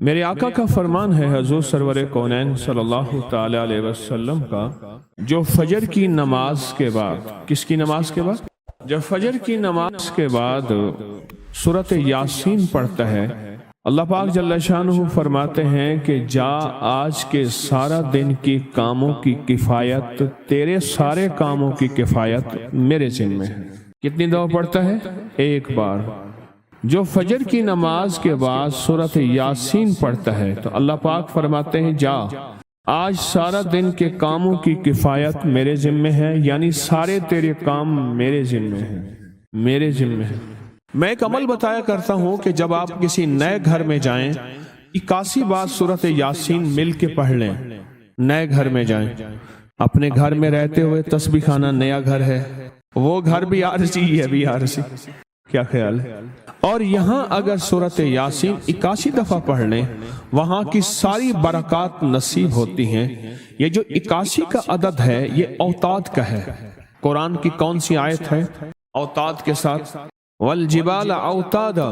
میرے آقا کا فرمان ہے حضور سرور کونین صلی اللہ تعالی علیہ وسلم کا، جو فجر کی نماز کے بعد، کس کی نماز کے بعد؟ جب فجر کی نماز کے بعد سورۃ یاسین پڑھتا ہے، اللہ پاک جل شانہ فرماتے ہیں کہ جا آج کے سارا دن کی کاموں کی کفایت، تیرے سارے کاموں کی کفایت میرے ذمہ ہے۔ کتنی دفعہ پڑھتا ہے؟ ایک بار۔ جو فجر کی نماز کے بعد سورۃ یاسین پڑھتا ہے تو اللہ پاک فرماتے ہیں جا آج سارا دن کے کاموں کی کفایت میرے ذمہ ہے، یعنی سارے تیرے کام میرے ذمہ ہیں، میرے ذمہ ہیں۔ میں ایک عمل بتایا کرتا ہوں کہ جب آپ کسی نئے گھر میں جائیں 81 بار سورۃ یاسین مل کے پڑھ لیں۔ نئے گھر میں جائیں، اپنے گھر میں رہتے ہوئے تسبیح خانہ نیا گھر ہے، وہ گھر بھی عارضی ہے، بھی عارضی، کیا خیال ہے؟ اور یہاں اگر سورۃ یاسین 81 دفعہ پڑھ لیں، وہاں کی ساری برکات نصیب ہوتی ہیں۔ یہ جو 81 کا عدد ہے یہ اوتاد کا ہے۔ قرآن کی کون سی آیت ہے اوتاد کے ساتھ؟ والجبال اوتادا۔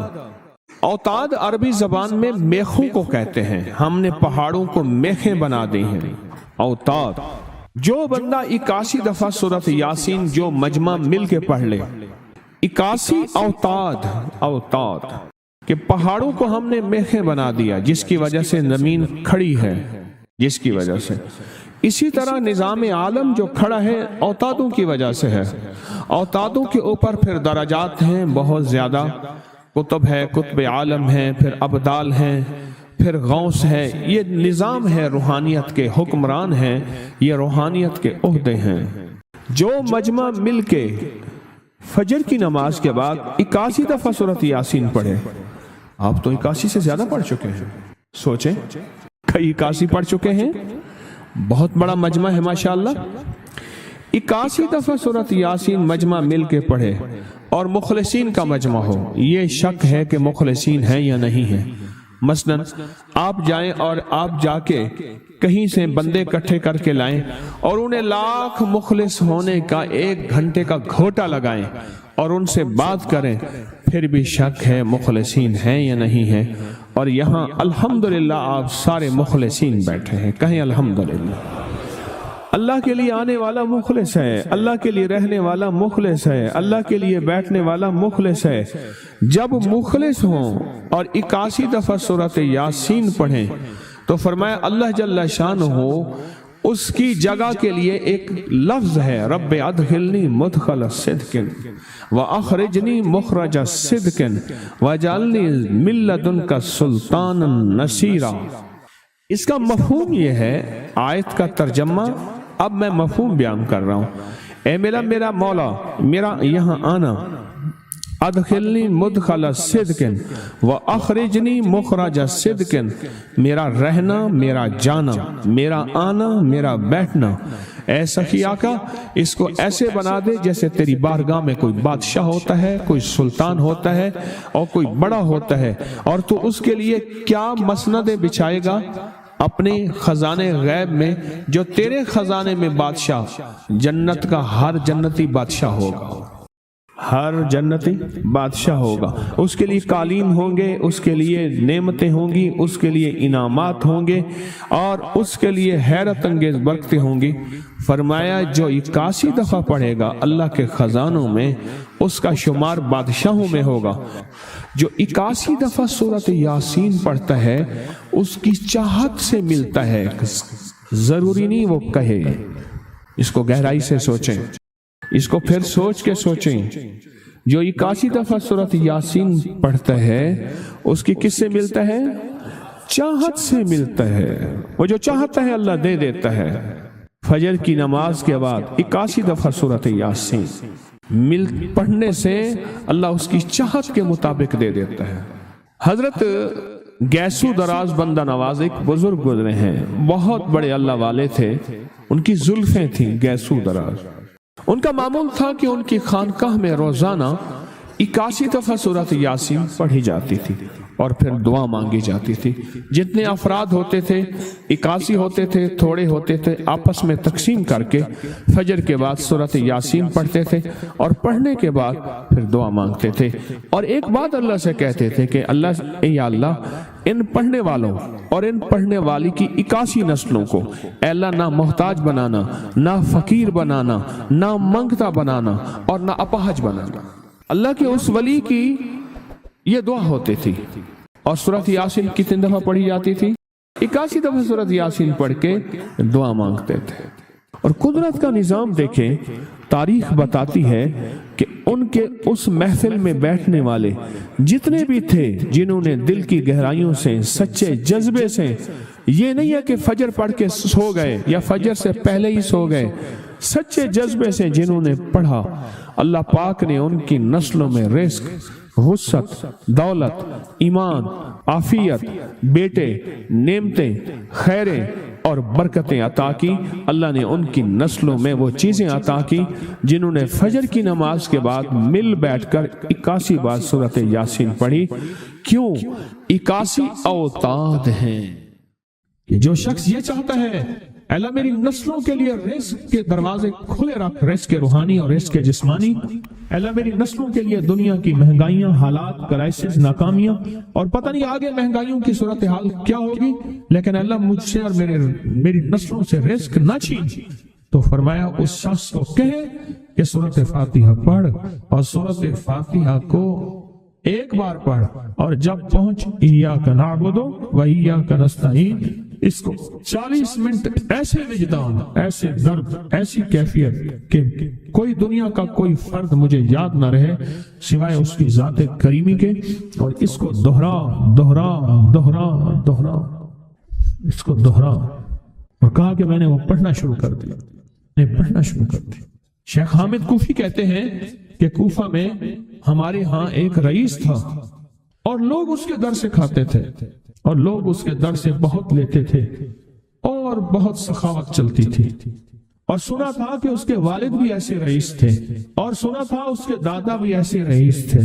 اوتاد عربی زبان میں میخوں کو کہتے ہیں، ہم نے پہاڑوں کو میخیں بنا دی ہیں، اوتاد۔ جو بندہ 81 دفعہ سورۃ یاسین جو مجمع مل کے پڑھ لے، 81 اوتاد، اوتاد کہ پہاڑوں کو ہم نے میخیں بنا دیا، جس کی وجہ سے زمین کھڑی ہے، جس کی وجہ سے۔ اسی طرح نظام عالم جو کھڑا ہے اوتادوں کی وجہ سے ہے۔ اوتادوں کے اوپر پھر درجات ہیں بہت زیادہ، قطب ہے، قطب عالم ہے، پھر ابدال ہیں، پھر غوث ہے۔ یہ نظام ہے، روحانیت کے حکمران ہیں، یہ روحانیت کے عہدے ہیں۔ جو مجمع مل کے فجر کی نماز کے بعد 81 دفعہ سورۃ یاسین پڑھے، آپ تو 81 سے زیادہ پڑھ چکے ہیں، سوچیں کئی 81 پڑھ چکے ہیں، بہت بڑا مجمع ہے ماشاءاللہ۔ 81 دفعہ سورۃ یاسین مجمع مل کے پڑھے اور مخلصین کا مجمع ہو، یہ شک ہے کہ مخلصین ہیں یا نہیں ہیں۔ مثلاً آپ جائیں اور آپ جا کے کہیں سے بندے اکٹھے کر کے لائیں اور انہیں لاکھ مخلص ہونے کا 1 گھنٹے کا گھوٹا لگائیں اور ان سے بات کریں، پھر بھی شک ہے مخلصین ہیں یا نہیں ہیں۔ اور یہاں الحمدللہ آپ سارے مخلصین بیٹھے ہیں، کہیں الحمدللہ۔ اللہ کے لیے آنے والا مخلص ہے، اللہ کے لیے رہنے والا مخلص ہے، اللہ کے لیے بیٹھنے والا مخلص ہے۔ جب مخلص ہوں اور 81 دفعہ سورۃ یاسین پڑھیں تو فرمایا اللہ جل شانہ اس کی جگہ کے لیے ایک لفظ ہے، رب ادخلنی مدخل صدق واخرجنی مخرج صدق واجعلنی من لدنک سلطانا نصیرا۔ اس کا مفہوم یہ ہے، آیت کا ترجمہ اب میں مفہوم بیان کر رہا ہوں۔ اے میرا مولا، میرا یہاں آنا، ادخلنی مدخل صدق واخرجنی مخرج صدق، میرا رہنا، میرا جانا، میرا آنا، میرا بیٹھنا، اے سخی آقا اس کو ایسے بنا دے جیسے تیری بارگاہ میں کوئی بادشاہ ہوتا ہے، کوئی سلطان ہوتا ہے اور کوئی بڑا ہوتا ہے، اور تو اس کے لیے کیا مسندیں بچھائے گا اپنے خزانے غیب میں، جو تیرے خزانے میں بادشاہ، جنت کا ہر جنتی بادشاہ ہوگا، ہر جنتی بادشاہ ہوگا، اس کے لیے قالین ہوں گے، اس کے لیے نعمتیں ہوں گی، اس کے لیے انعامات ہوں گے، اور اس کے لیے حیرت انگیز برکتیں ہوں گی۔ فرمایا جو 81 دفعہ پڑھے گا اللہ کے خزانوں میں، اس کا شمار بادشاہوں میں ہوگا۔ جو 81 دفعہ سورۃ یاسین پڑھتا ہے اس کی چاہت سے ملتا ہے، ضروری نہیں وہ کہے۔ اس کو گہرائی سے سوچیں، اس کو پھر سوچ کے سوچیں۔ جو 81 دفعہ سورۃ یاسین پڑھتا ہے اس کی کس سے ملتا ہے؟ چاہت سے ملتا ہے، وہ جو چاہتا ہے اللہ دے دیتا ہے۔ فجر کی نماز کے بعد 81 دفعہ سورۃ یاسین پڑھنے سے اللہ اس کی چاہت کے مطابق دے دیتا ہے۔ حضرت گیسو دراز بندہ نواز ایک بزرگ گزرے ہیں، بہت بڑے اللہ والے تھے، ان کی زلفیں تھیں گیسو دراز۔ ان کا معمول تھا کہ ان کی خانقاہ میں روزانہ 81 دفعہ سورۃ یاسین پڑھی جاتی تھی اور پھر دعا مانگی جاتی تھی۔ جتنے افراد ہوتے تھے 81 ہوتے تھے، تھوڑے ہوتے تھے، آپس میں تقسیم کر کے فجر کے بعد سورۃ یاسین پڑھتے تھے اور پڑھنے کے بعد پھر دعا مانگتے تھے، اور ایک بات اللہ سے کہتے تھے کہ اللہ، یا اللہ ان پڑھنے والوں اور ان پڑھنے والی کی 81 نسلوں کو اے اللہ نہ محتاج بنانا، نہ فقیر بنانا، نہ منگتا بنانا اور نہ اپاہج بنانا۔ اللہ کے اس ولی کی یہ دعا ہوتی تھی، اور سورۃ یاسین کتنی دفعہ پڑھی جاتی تھی؟ 81 دفعہ سورۃ یاسین پڑھ کے دعا مانگتے تھے۔ اور قدرت کا نظام دیکھیں، تاریخ بتاتی ہے کہ ان کے اس محفل میں بیٹھنے والے جتنے بھی تھے، جنہوں نے دل کی گہرائیوں سے سچے جذبے سے، یہ نہیں ہے کہ فجر پڑھ کے سو گئے یا فجر سے پہلے ہی سو گئے، سچے جذبے سے جنہوں نے پڑھا، اللہ پاک نے ان کی نسلوں میں رزق، وسعت، دولت، ایمان، عافیت، بیٹے، نعمتیں، خیریں اور برکتیں عطا کی۔ اللہ نے ان کی نسلوں میں وہ چیزیں عطا کی جنہوں نے فجر کی نماز کے بعد مل بیٹھ کر 81 بار سورۃ یاسین پڑھی۔ کیوں؟ 81 اوتاد ہیں کہ جو شخص یہ چاہتا ہے اللہ میری نسلوں کے لیے رزق کے دروازے کھلے رکھ، رزق روحانی اور رزق جسمانی، اللہ میری نسلوں کے لیے دنیا کی مہنگائیاں، حالات، کرائسس، ناکامیاں اور پتہ نہیں آگے مہنگائیوں کی صورتحال کیا ہوگی، لیکن اللہ مجھ سے اور میری نسلوں سے رزق نہ چھین، تو فرمایا اس شخص کو کہے کہ سورۃ فاتحہ پڑھ، اور سورۃ فاتحہ کو ایک بار پڑھ، اور جب پہنچ ایاک نعبد و ایاک نستعین، اس کو 40 منٹ ایسے وجدان، ایسے درد، ایسی کیفیت کہ کوئی دنیا کا کوئی فرد مجھے یاد نہ رہے سوائے اس کی ذات کریمی کے، اور اس کو دہرا دہرا دہرا دہرا، اس کو دہرا۔ اور کہا کہ میں نے وہ پڑھنا شروع کر دیا، پڑھنا شروع کر دیا۔ شیخ حامد کوفی کہتے ہیں کہ کوفہ میں ہمارے ہاں ایک رئیس تھا، اور لوگ اس کے در سے کھاتے تھے، اور لوگ اس کے در سے بہت لیتے تھے، اور بہت سخاوت چلتی تھی، اور سنا تھا کہ اس کے والد بھی ایسے رئیس تھے، اور سنا تھا اس کے دادا بھی ایسے رئیس تھے،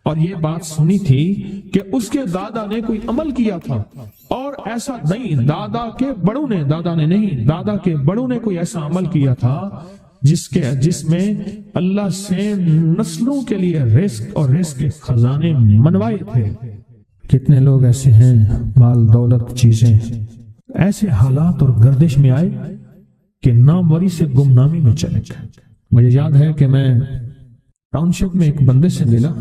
اور یہ بات سنی تھی کہ اس کے دادا نے کوئی عمل کیا تھا، اور ایسا نہیں، دادا کے بڑوں نے کوئی ایسا عمل کیا تھا جس میں اللہ سے نسلوں کے لیے رزق اور رزق کے خزانے منوائے تھے۔ کتنے لوگ ایسے ہیں، مال دولت چیزیں، ایسے حالات اور گردش میں آئے کہ ناموری سے گمنامی میں چلے گئے۔ مجھے یاد ہے کہ میں ٹاؤن شپ میں ایک بندے سے ملا،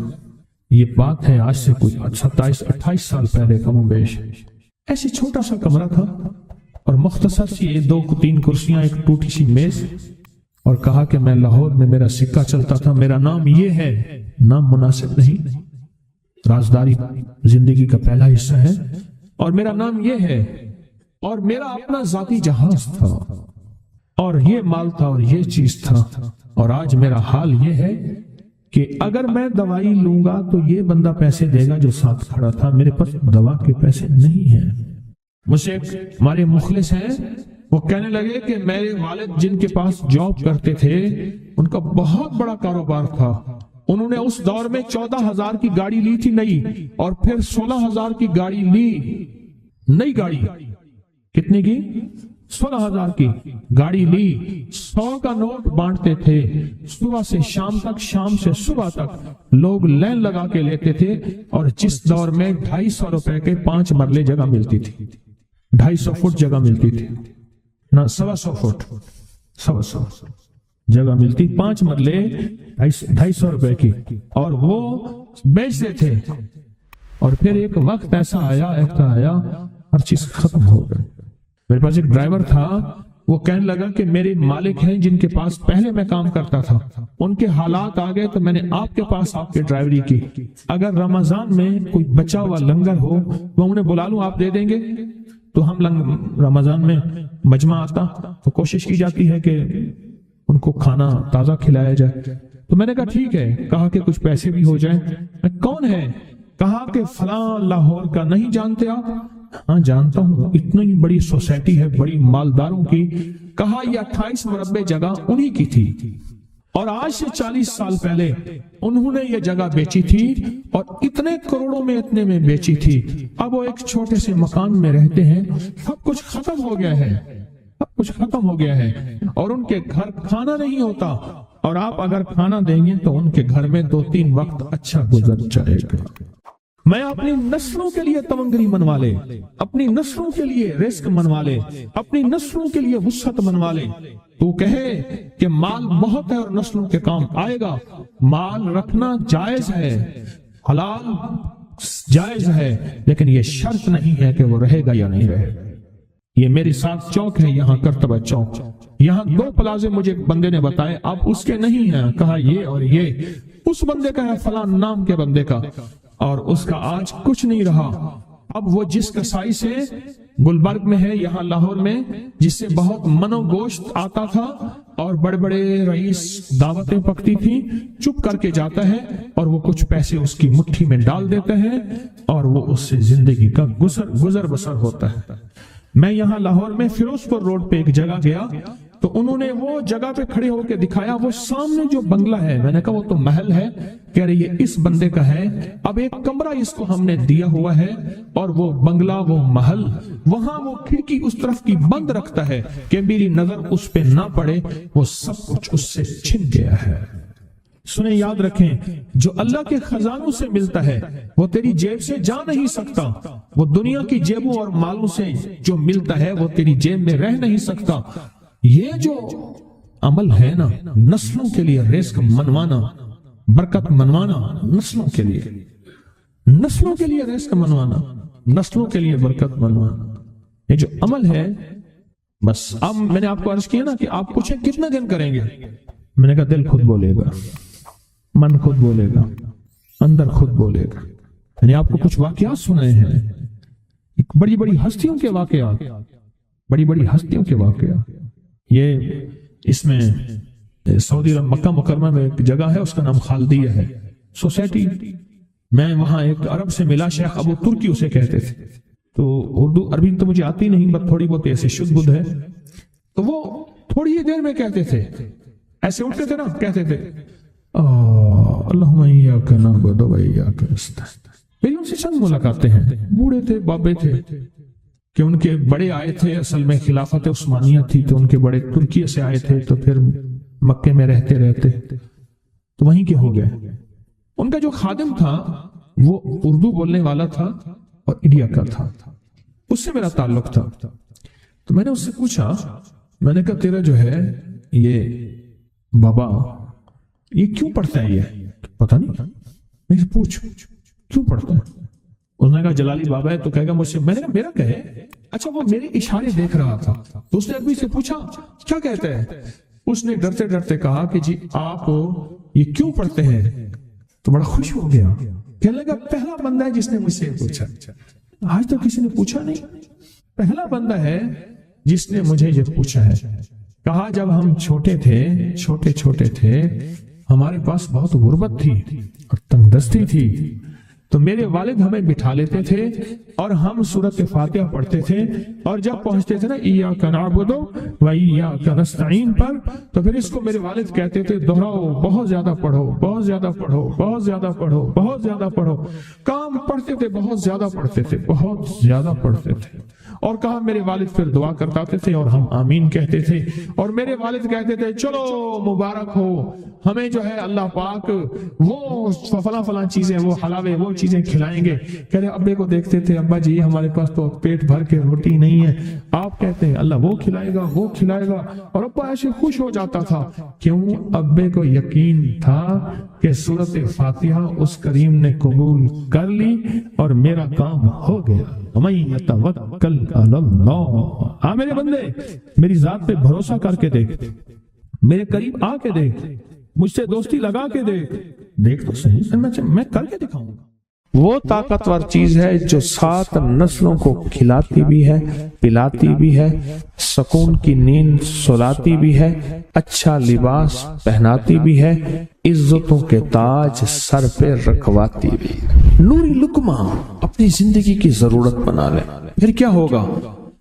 یہ بات ہے آج سے کوئی 27-28 سال پہلے کم و بیش، ایسے چھوٹا سا کمرہ تھا اور مختصر سی 2-3 کرسیاں، ایک ٹوٹی سی میز، اور کہا کہ میں لاہور میں میرا سکہ چلتا تھا، میرا نام یہ ہے، نام مناسب نہیں، رازداری زندگی کا پہلا حصہ ہے، اور میرا نام یہ ہے، اور میرا اپنا ذاتی جہاز تھا، اور یہ مال تھا، اور یہ چیز تھا، اور آج میرا حال یہ ہے کہ اگر میں دوائی لوں گا تو یہ بندہ پیسے دے گا جو ساتھ کھڑا تھا، میرے پاس دوا کے پیسے نہیں ہیں۔ مجھ سے ہمارے مخلص ہیں، وہ کہنے لگے کہ میرے والد جن کے پاس جاب کرتے تھے، ان کا بہت بڑا کاروبار تھا، انہوں نے اس دور میں 14,000 کی گاڑی لی تھی نئی، اور پھر 16,000 کی گاڑی لی، نئی گاڑی، کتنے کی؟ 16,000 کی گاڑی لی، 100 کا نوٹ بانٹتے تھے، صبح سے شام تک، شام سے صبح تک لوگ لین لگا کے لیتے تھے، اور جس دور میں 250 روپے کے 5 مرلے جگہ ملتی تھی، 250 فٹ جگہ ملتی تھی، نہ 125 فٹ، 125 جگہ ملتی، 5 مرلے 250 روپے کی، اور وہ بیچتے تھے۔ اور پھر ایک وقت ایسا آیا ہر چیز ختم ہو گئی۔ میرے پاس ایک ڈرائیور تھا، وہ کہنے لگا کہ میرے مالک ہیں جن کے پاس پہلے میں کام کرتا تھا، ان کے حالات آ گئے تو میں نے آپ کے پاس آپ کے ڈرائیوری کی، اگر رمضان میں کوئی بچا ہوا لنگر ہو وہ انہیں بلا لوں، آپ دے دیں گے؟ تو ہم رمضان میں مجمع آتا تو کوشش کی جاتی ہے کہ ان کو کھانا تازہ کھلایا جائے، تو میں نے کہا ٹھیک ہے، کہا کہ کچھ پیسے بھی ہو جائیں۔ میں کون ہے؟ کہا کہ فلاں لاہور کا، نہیں جانتے آپ؟ ہاں جانتا ہوں، اتنی بڑی سوسائٹی ہے، بڑی مالداروں کی۔ کہا یہ 28 مربع جگہ انہی کی تھی، اور آج سے 40 سال پہلے انہوں نے یہ جگہ بیچی تھی، اور اتنے کروڑوں میں اتنے میں بیچی تھی۔ اب وہ ایک چھوٹے سے مکان میں رہتے ہیں، سب کچھ ختم ہو گیا ہے، سب کچھ ختم ہو گیا ہے، اور ان کے گھر کھانا نہیں ہوتا، اور آپ اگر کھانا دیں گے تو ان کے گھر میں 2-3 وقت اچھا گزر جائے گا۔ میں اپنی نسلوں کے لیے تمنگری منوا لے، اپنی نسلوں کے لیے رزق منوا لے، اپنی نسلوں کے لیے وسعت منوا لے۔ تو کہے کہ مال بہت ہے اور نسلوں کے کام آئے گا، مال رکھنا جائز ہے، حلال جائز ہے، لیکن یہ شرط نہیں ہے کہ وہ رہے گا یا نہیں رہے گا۔ یہ میری ساتھ چوک ہے، یہاں کرتبہ چوک، یہاں 2 پلازے مجھے بندے نے بتائے، اب اس کے نہیں ہیں، کہا یہ اور یہ اس بندے کا ہے، فلاں نام کے بندے کا، اور اس کا آج کچھ نہیں رہا۔ اب وہ جس کسائی سے گلبرگ میں ہے، یہاں لاہور میں، جس سے بہت من و گوشت آتا تھا اور بڑے بڑے رئیس دعوتیں پکتی تھیں، چپ کر کے جاتا ہے اور وہ کچھ پیسے اس کی مٹھی میں ڈال دیتے ہیں اور وہ اس سے زندگی کا گزر بسر ہوتا ہے۔ میں یہاں لاہور میں فیروز پور روڈ پہ ایک جگہ گیا تو انہوں نے وہ جگہ پہ کھڑے ہو کے دکھایا، وہ سامنے جو بنگلہ ہے، میں نے کہا وہ تو محل ہے، کہہ رہے یہ اس بندے کا ہے، اب ایک کمرہ اس کو ہم نے دیا ہوا ہے اور وہ بنگلہ وہ محل، وہاں وہ کھڑکی اس طرف کی بند رکھتا ہے کہ میری نظر اس پہ نہ پڑے، وہ سب کچھ اس سے چھن گیا ہے۔ سنیں، یاد رکھیں، جو اللہ کے خزانوں سے ملتا ہے وہ تیری جیب سے جا نہیں سکتا، وہ دنیا کی جیبوں اور مالوں سے جو ملتا ہے وہ تیری جیب میں رہ نہیں سکتا۔ یہ جو عمل ہے نا، نسلوں کے لیے رزق منوانا، برکت منوانا، نسلوں کے لیے رزق منوانا، نسلوں کے لیے برکت منوانا، یہ جو عمل ہے، بس اب میں نے آپ کو عرض کیا نا کہ آپ پوچھیں کتنے دن کریں گے، میں نے کہا دل خود بولے گا، من خود بولے گا، اندر خود بولے گا۔ میں نے آپ کو کچھ واقعات سنائے ہیں، بڑی بڑی ہستیوں کے واقعات، یہ اس میں سعودی عرب مکہ مکرمہ میں ایک جگہ ہے، اس کا نام خالدیہ ہے سوسائٹی۔ میں وہاں ایک عرب سے ملا، شیخ ابو ترکی اسے کہتے تھے، تو اردو عربی تو مجھے آتی نہیں، بس تھوڑی بہت ایسے شدھ بدھ ہے، تو وہ تھوڑی ہی دیر میں کہتے تھے، ایسے اٹھتے تھے نا، کہتے تھے اللہم ایاک نعبد و ایاک نستعین۔ میری ان سے چند ملاقاتیں ہیں، بوڑھے تھے، بابے تھے، کہ ان کے بڑے آئے تھے، اصل میں خلافت عثمانیہ تھی تو ان کے بڑے ترکیہ سے آئے تھے، تو پھر مکے میں رہتے تو وہیں کے ہو گئے۔ ان کا جو خادم تھا وہ اردو بولنے والا تھا اور انڈیا کا تھا، اس سے میرا تعلق تھا، تو میں نے اس سے پوچھا، میں نے کہا تیرا جو ہے یہ بابا یہ کیوں پڑھتا ہے؟ یہ پتہ نہیں، میں سے پوچھ کیوں پڑھتا ہے؟ اس نے کہا جلالی بابا ہے، تو کہے گا مجھ سے، میں نے کہا میرا کہے، اچھا وہ میرے اشارے دیکھ رہا تھا، تو اس نے عربی سے پوچھا کیا کہتا ہے؟ اس نے ڈرتے ڈرتے کہا کہ جی آپ یہ کیوں پڑھتے ہیں؟ تو بڑا خوش ہو گیا، کہنے لگا پہلا بندہ ہے جس نے مجھ سے پوچھا، آج تک کسی نے پوچھا نہیں، پہلا بندہ ہے جس نے مجھے یہ پوچھا ہے۔ کہا جب ہم چھوٹے تھے ہمارے پاس بہت غربت تھی اور تنگ دستی تھی، تو میرے والد ہمیں بٹھا لیتے تھے اور ہم سورۃ فاتحہ پڑھتے تھے، اور جب پہنچتے تھے نا ایاک نعبد و ایاک نستعین پر، تو پھر اس کو میرے والد کہتے تھے دہراؤ، بہت زیادہ پڑھو، بہت زیادہ پڑھو، بہت زیادہ پڑھو، بہت زیادہ پڑھو۔ کام پڑھتے تھے، بہت زیادہ پڑھتے تھے، بہت زیادہ پڑھتے تھے، اور کہا میرے والد پھر دعا کرتے تھے اور ہم آمین کہتے تھے، اور میرے والد کہتے تھے چلو مبارک ہو، ہمیں جو ہے اللہ پاک وہ فلاں چیزیں، وہ حلاوے، وہ چیزیں کھلائیں گے۔ کہہ رہے ابے کو دیکھتے تھے، ابا جی ہمارے پاس تو پیٹ بھر کے روٹی نہیں ہے، آپ کہتے ہیں اللہ وہ کھلائے گا، وہ کھلائے گا، اور ابا ایسے خوش ہو جاتا تھا۔ کیوں؟ ابے کو یقین تھا کہ سورۃ فاتحہ اس کریم نے قبول کر لی اور میرا کام ہو گیا۔ وَمَن يَتَوَكَّلْ عَلَى اللَّهِ، آ میرے بندے میری ذات پہ بھروسہ کر کے دیکھ، میرے قریب آ کے دیکھ، مجھ سے دوستی لگا کے دیکھ تو صحیح، میں کر کے دکھاؤں گا۔ وہ طاقتور چیز ہے جو 7 نسلوں کو کھلاتی بھی ہے، پلاتی بھی ہے، سکون کی نیند سلاتی بھی ہے، اچھا لباس پہناتی بھی ہے، عزتوں کے تاج سر پہ رکھواتی بھی۔ نوری لقمہ اپنی زندگی کی ضرورت بنا لے، پھر کیا ہوگا؟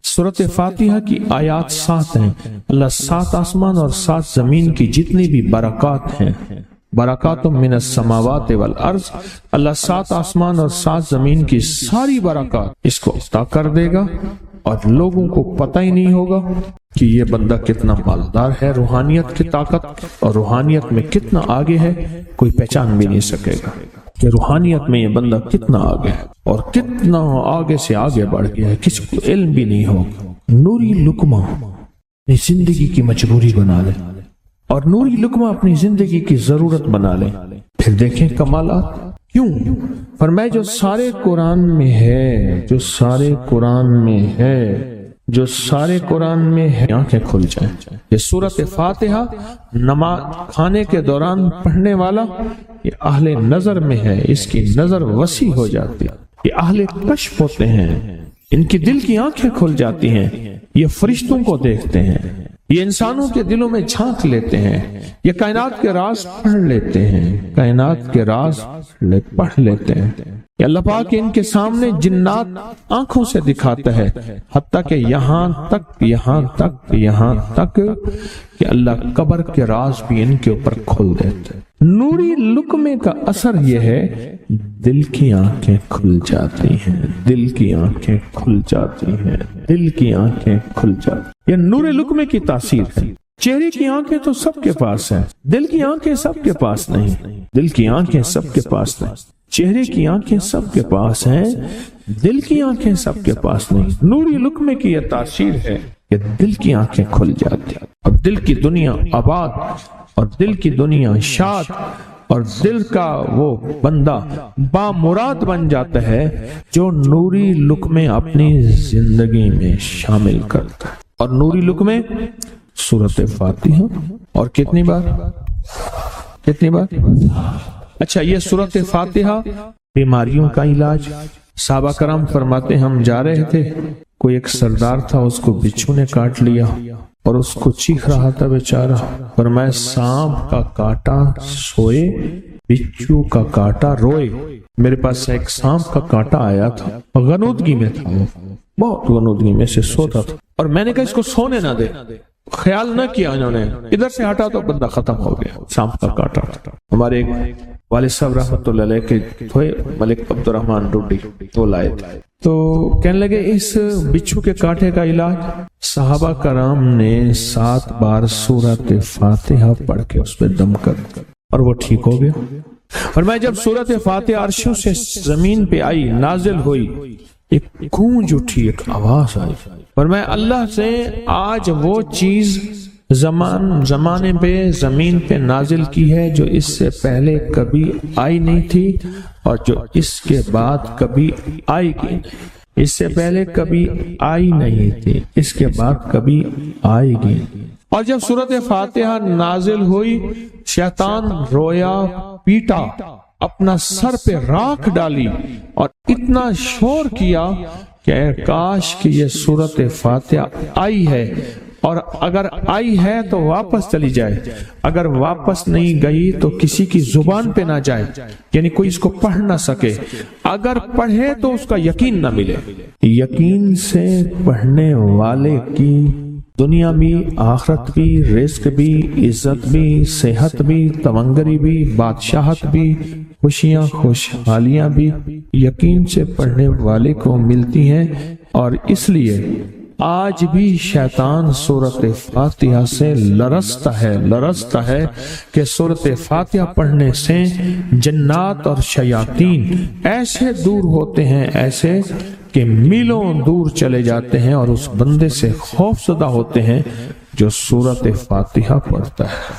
سورۃ فاتحہ کی آیات 7 ہیں، اللہ 7 آسمان اور 7 زمین کی جتنی بھی برکات ہیں، برکات من السماوات والارض، اللہ 7 آسمان اور 7 زمین کی ساری برکات اس کو عطا کر دے گا، اور لوگوں کو پتہ ہی نہیں ہوگا کہ یہ بندہ کتنا مالدار ہے، روحانیت کی طاقت اور روحانیت میں کتنا آگے ہے، کوئی پہچان بھی نہیں سکے گا۔ کہ روحانیت میں یہ بندہ کتنا آگے ہے اور کتنا آگے سے آگے بڑھ گیا ہے، کسی کو علم بھی نہیں ہوگا۔ نوری لقمہ اپنی زندگی کی مجبوری بنا لے اور نوری لقمہ اپنی زندگی کی ضرورت بنا لے، پھر دیکھیں کمالات۔ کیوں؟ فرمایا جو سارے قرآن میں ہے، جو سارے قرآن میں ہے، جو سارے قرآن میں ہے، آنکھیں کھل جائیں۔ یہ سورۃ فاتحہ نماز کھانے کے دوران پڑھنے والا یہ اہل نظر میں ہے، اس کی نظر وسیع ہو جاتی ہے، یہ اہل کشف ہوتے ہیں، ان کی دل کی آنکھیں کھل جاتی ہیں، یہ فرشتوں کو دیکھتے ہیں، یہ انسانوں کے دلوں میں جھانک لیتے ہیں، یہ کائنات کے راز پڑھ لیتے ہیں، کائنات کے راز پڑھ لیتے ہیں۔ کہ اللہ پاک ان کے سامنے جنات آنکھوں سے دکھاتا ہے، حتیٰ کہ یہاں تک کہ اللہ قبر کے راز بھی ان کے اوپر کھول دیتے ہیں۔ نوری لقمے کا اثر یہ ہے دل کی آنکھیں کھل جاتی ہیں، دل کی آنکھیں کھل جاتی ہیں، دل کی آنکھیں کھل جاتی ہیں۔ یہ نور لقمے کی تاثیر ہے۔ چہرے کی آنکھیں تو سب کے پاس ہیں، دل کی آنکھیں سب کے پاس نہیں، دل کی آنکھیں سب کے پاس نہیں، چہرے کی آنکھیں سب کے پاس ہیں، دل کی آنکھیں سب کے پاس نہیں۔ نوری لقمے کی یہ تاثیر ہے کہ دل کی آنکھیں کھل جاتی ہیں اور دل کی دنیا آباد اور دل کی دنیا شاد اور دل کا وہ بندہ بامراد بن جاتا ہے جو نوری لقمے اپنی زندگی میں شامل کرتا ہے۔ اور نوری لقمے سورۃ فاتحہ اور کتنی بار؟ اچھا، یہ سورۃ فاتحہ بیماریوں کا علاج۔ صحابہ کرام فرماتے ہم جا رہے تھے، کوئی ایک سردار تھا، اس کو بچھو نے کاٹ لیا اور اس کو چیخ رہا تھا بیچارہ۔ فرمایا سانپ کا کاٹا سوئے، بچھو کا کاٹا روئے۔ میرے پاس ایک سانپ کا کاٹا آیا تھا، غنودگی میں تھا، وہ بہت غنودگی میں سے سوتا تھا، اور میں نے کہا اس کو سونے نہ دے، خیال نہ کیا انہوں نے، ادھر سے ہٹا تو بندہ ختم ہو گیا، سانپ کا کاٹا۔ ہمارے ایک والد صاحب رحمۃ اللہ علیہ کے تھے ملک عبد الرحمن ڈوڈی، وہ لائے تھے، تو کہنے لگے اس بچھو کے کاٹے کا علاج صحابہ کرام نے 7 بار سورۃ فاتحہ پڑھ کے اس پہ دم کر اور وہ ٹھیک ہو گیا۔ اور میں جب سورۃ فاتحہ عرشوں سے زمین پہ آئی، نازل ہوئی، ایک گونج اٹھی، ایک آواز آئی، اور میں اللہ سے آج وہ چیز زمانے پہ زمین پہ نازل کی ہے جو اس سے پہلے کبھی آئی نہیں تھی اور جو اس کے بعد کبھی آئے گی نہیں۔ اس سے پہلے کبھی آئی نہیں تھی، اس کے بعد کبھی آئے گی۔ اور جب سورۃ فاتحہ نازل ہوئی، شیطان رویا، پیٹا، اپنا سر پہ راکھ ڈالی اور اتنا شور کیا کہ اے کاش کہ یہ سورۃ فاتحہ آئی ہے، اور اگر آئی ہے تو واپس چلی جائے، اگر واپس نہیں گئی تو کسی کی زبان پہ نہ جائے، یعنی کوئی اس کو پڑھ نہ سکے، اگر پڑھے تو اس کا یقین نہ ملے۔ یقین سے پڑھنے والے کی دنیا بھی، آخرت بھی، رزق بھی، عزت بھی، صحت بھی، تونگری بھی، بادشاہت بھی، خوشیاں خوشحالیاں بھی یقین سے پڑھنے والے کو ملتی ہیں۔ اور اس لیے آج بھی شیطان سورۃ فاتحہ سے لرزتا ہے کہ سورۃ فاتحہ پڑھنے سے جنات اور شیاطین ایسے دور ہوتے ہیں، ایسے کہ میلوں دور چلے جاتے ہیں، اور اس بندے سے خوف زدہ ہوتے ہیں جو سورۃ فاتحہ پڑھتا ہے۔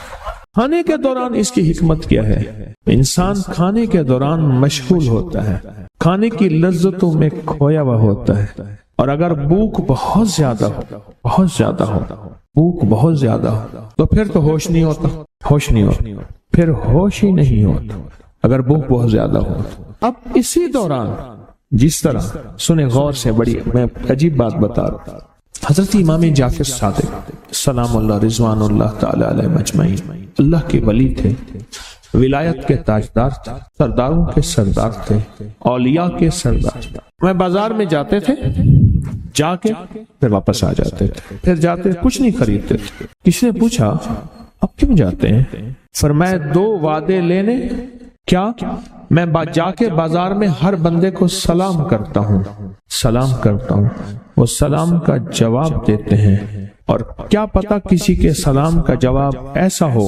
کھانے کے دوران اس کی حکمت کیا ہے؟ انسان کھانے کے دوران مشغول ہوتا ہے، کھانے کی لذتوں میں کھویا ہوا ہوتا ہے، اور اگر بھوک بہت زیادہ ہو بھوک بہت زیادہ ہو تو پھر تو ہوش نہیں ہوتا، پھر ہوش ہی نہیں ہوتا اگر بھوک بہت زیادہ ہو۔ اب اسی دوران جس طرح سنیں غور سے، بڑی میں عجیب بات بتا رہا ہوں، حضرت امام جعفر صادق سلام اللہ رضوان اللہ تعالی علیہ مجمعین اللہ کے ولی تھے، ولایت کے تاجدار تھے، سرداروں کے سردار تھے، اولیاء کے سردار تھے۔ میں بازار میں جاتے تھے، جا کے پھر واپس آ جاتے تھے، پھر جاتے کچھ نہیں خریدتے تھے۔ کسی نے پوچھا اب کیوں جاتے ہیں؟ فرمایا 2 وعدے لینے، کیا؟ میں جا کے بازار میں ہر بندے کو سلام کرتا ہوں، وہ سلام کا جواب دیتے ہیں، اور کیا پتا کسی کے سلام کا جواب ایسا ہو